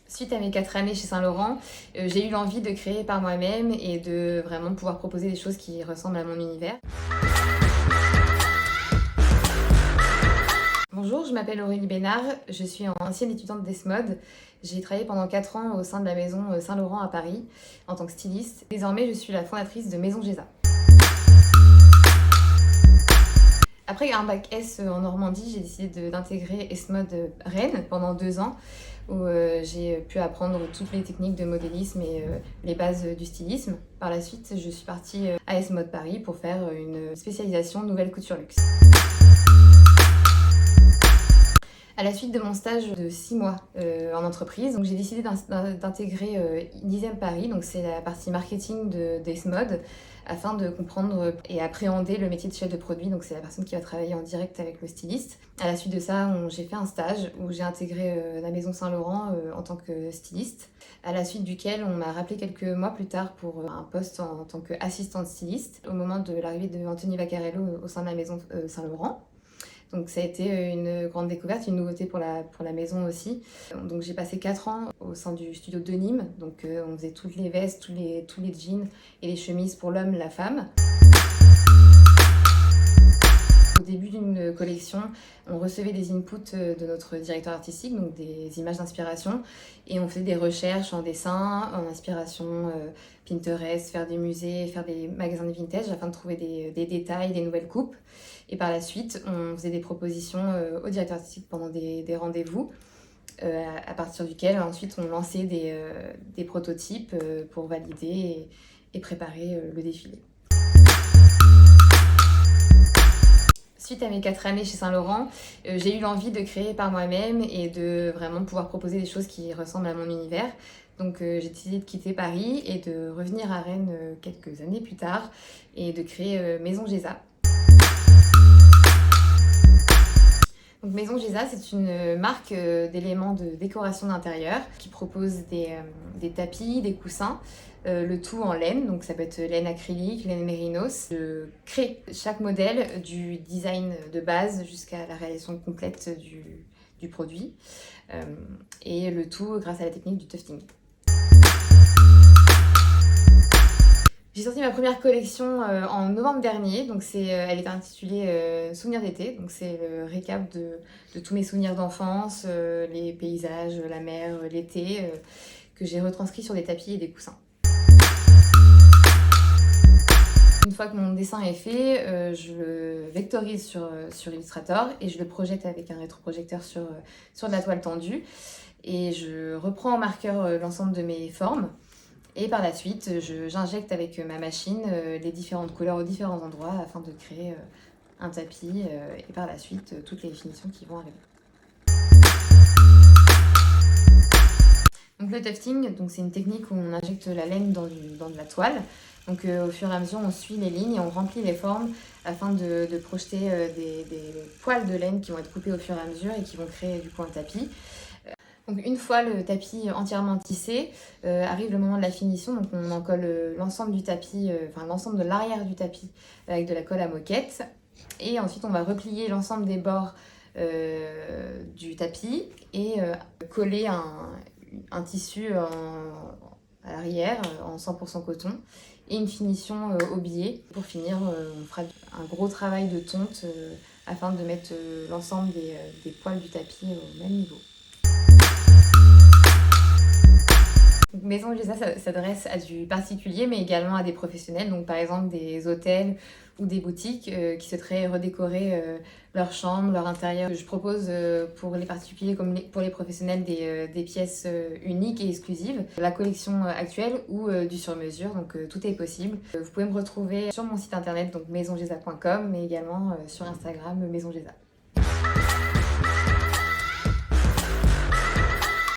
Suite à mes 4 années chez Saint Laurent, j'ai eu l'envie de créer par moi-même et de vraiment pouvoir proposer des choses qui ressemblent à mon univers. Bonjour, je m'appelle Aurélie Bénard, je suis ancienne étudiante d'Esmod. J'ai travaillé pendant 4 ans au sein de la maison Saint Laurent à Paris en tant que styliste. Désormais, je suis la fondatrice de Maison Géza. Après un bac S en Normandie, j'ai décidé d'intégrer Esmod Rennes pendant 2 ans où j'ai pu apprendre toutes les techniques de modélisme et les bases du stylisme. Par la suite, je suis partie à Esmod Paris pour faire une spécialisation nouvelle couture luxe. À la suite de mon stage de 6 mois en entreprise, j'ai décidé d'intégrer Inisem Paris, donc c'est la partie marketing d'Esmod, afin de comprendre et appréhender le métier de chef de produit, donc c'est la personne qui va travailler en direct avec le styliste. À la suite de ça, j'ai fait un stage où j'ai intégré la maison Saint Laurent en tant que styliste, à la suite duquel on m'a rappelé quelques mois plus tard pour un poste en tant qu'assistante styliste, au moment de l'arrivée de Anthony Vaccarello au sein de la maison Saint Laurent. Donc ça a été une grande découverte, une nouveauté pour la maison aussi. Donc j'ai passé 4 ans au sein du studio de Nîmes. Donc on faisait toutes les vestes, tous les jeans et les chemises pour l'homme, la femme. Au début d'une collection, on recevait des inputs de notre directeur artistique, donc des images d'inspiration, et on faisait des recherches en dessin, en inspiration Pinterest, faire des musées, faire des magasins de vintage afin de trouver des détails, des nouvelles coupes. Et par la suite, on faisait des propositions au directeur artistique pendant des rendez-vous, à partir duquel ensuite on lançait des prototypes pour valider et préparer le défilé. Suite à mes 4 années chez Saint Laurent, j'ai eu l'envie de créer par moi-même et de vraiment pouvoir proposer des choses qui ressemblent à mon univers. Donc j'ai décidé de quitter Paris et de revenir à Rennes quelques années plus tard et de créer Maison Géza. Donc Maison Géza, c'est une marque d'éléments de décoration d'intérieur qui propose des tapis, des coussins, le tout en laine, donc ça peut être laine acrylique, laine mérinos. Je crée chaque modèle du design de base jusqu'à la réalisation complète du produit, et le tout grâce à la technique du tufting. J'ai sorti ma première collection en novembre dernier, donc elle est intitulée Souvenirs d'été, donc c'est le récap de tous mes souvenirs d'enfance, les paysages, la mer, l'été, que j'ai retranscrit sur des tapis et des coussins. Une fois que mon dessin est fait, je le vectorise sur Illustrator et je le projette avec un rétroprojecteur sur de la toile tendue. Et je reprends en marqueur l'ensemble de mes formes. Et par la suite, j'injecte avec ma machine les différentes couleurs aux différents endroits afin de créer un tapis et par la suite toutes les finitions qui vont arriver. Donc le tufting, c'est une technique où on injecte la laine dans de la toile. Donc au fur et à mesure, on suit les lignes et on remplit les formes afin de projeter des poils de laine qui vont être coupés au fur et à mesure et qui vont créer du coup un tapis. Donc une fois le tapis entièrement tissé, arrive le moment de la finition, donc on en colle l'ensemble du tapis, l'ensemble de l'arrière du tapis avec de la colle à moquette. Et ensuite on va replier l'ensemble des bords du tapis et coller un tissu à l'arrière en 100% coton et une finition au biais. Pour finir, on fera un gros travail de tonte afin de mettre l'ensemble des poils du tapis au même niveau. Maison Géza s'adresse à du particulier mais également à des professionnels, donc par exemple des hôtels ou des boutiques qui souhaiteraient redécorer leur chambre, leur intérieur. Je propose pour les particuliers comme pour les professionnels des pièces uniques et exclusives, la collection actuelle ou du sur-mesure, donc tout est possible. Vous pouvez me retrouver sur mon site internet donc maisongeza.com mais également sur Instagram Maison Géza.